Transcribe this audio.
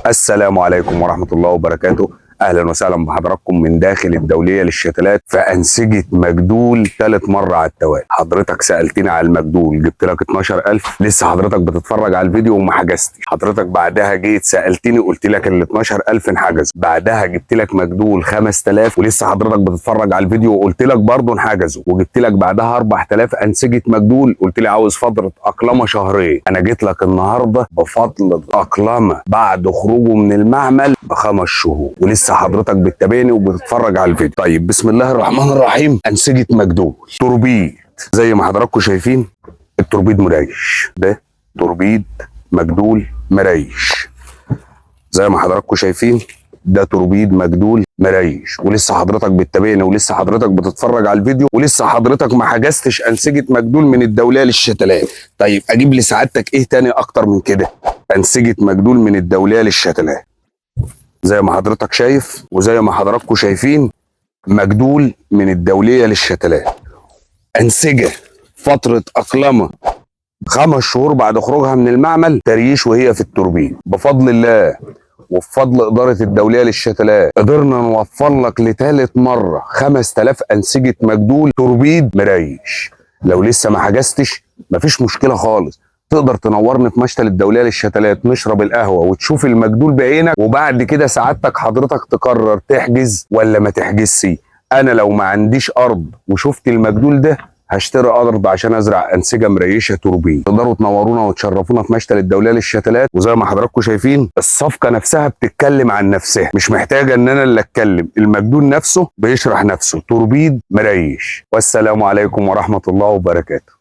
السلام عليكم ورحمة الله وبركاته. أهلا وسهلا بحضراتكم من داخل الدولية للشتلات في أنسجة مجدول ثالث مرة على التوالي. حضرتك سألتني على المجدول، جبت لك 12,000، لسه حضرتك بتتفرج على الفيديو وما حجزتش. حضرتك بعدها جيت سألتني قلت لك ال 12,000 انحجزوا، بعدها جبت لك مجدول 5,000 ولسه حضرتك بتتفرج على الفيديو وقلت لك برضه انحجزوا، وجبت لك بعدها 4,000 أنسجة مجدول قلت لي عاوز فترة أقلمة شهرين. أنا جيت لك النهارده بفضل أقلمة بعد خروجه من المعمل ب5 شهور، ولسه حضرتك بتتابعني وبتتفرج على الفيديو. طيب بسم الله الرحمن الرحيم. أنسجة مجدول توربيد زي ما حضراتكم شايفين، التوربيد مريش، ده توربيد مجدول مريش زي ما حضراتكم شايفين، ده توربيد مجدول مريش، ولسه حضرتك بتتابعني ولسه حضرتك بتتفرج على الفيديو ولسه حضرتك ما حجزتش أنسجة مجدول من الدولية للشتلات. طيب اجيب لسعادتك ايه تاني اكتر من كده؟ أنسجة مجدول من الدولية للشتلات زي ما حضرتك شايف وزي ما حضراتكم شايفين، مجدول من الدولية للشتلات، أنسجة فترة أقلمة 5 شهور بعد خروجها من المعمل، تريش وهي في التوربين. بفضل الله وبفضل إدارة الدولية للشتلات قدرنا نوفر لك لثالث مرة 5,000 أنسجة مجدول توربيد مريش. لو لسه ما حجزتش مفيش مشكلة خالص، تقدر تنورني في مشتل الدولية للشتلات نشرب القهوة وتشوف المجدول بعينك، وبعد كده سعادتك حضرتك تقرر تحجز ولا ما تحجزش. أنا لو ما عنديش أرض وشفت المجدول ده هشتري أرض عشان أزرع أنسجة مريشة توربين. تقدروا تنورونا وتشرفونا في مشتل الدولية للشتلات، وزي ما حضراتكم شايفين الصفقة نفسها بتتكلم عن نفسها، مش محتاجة إن أنا اللي أتكلم، المجدول نفسه بيشرح نفسه، توربيد مريش. والسلام عليكم ورحمة الله وبركاته.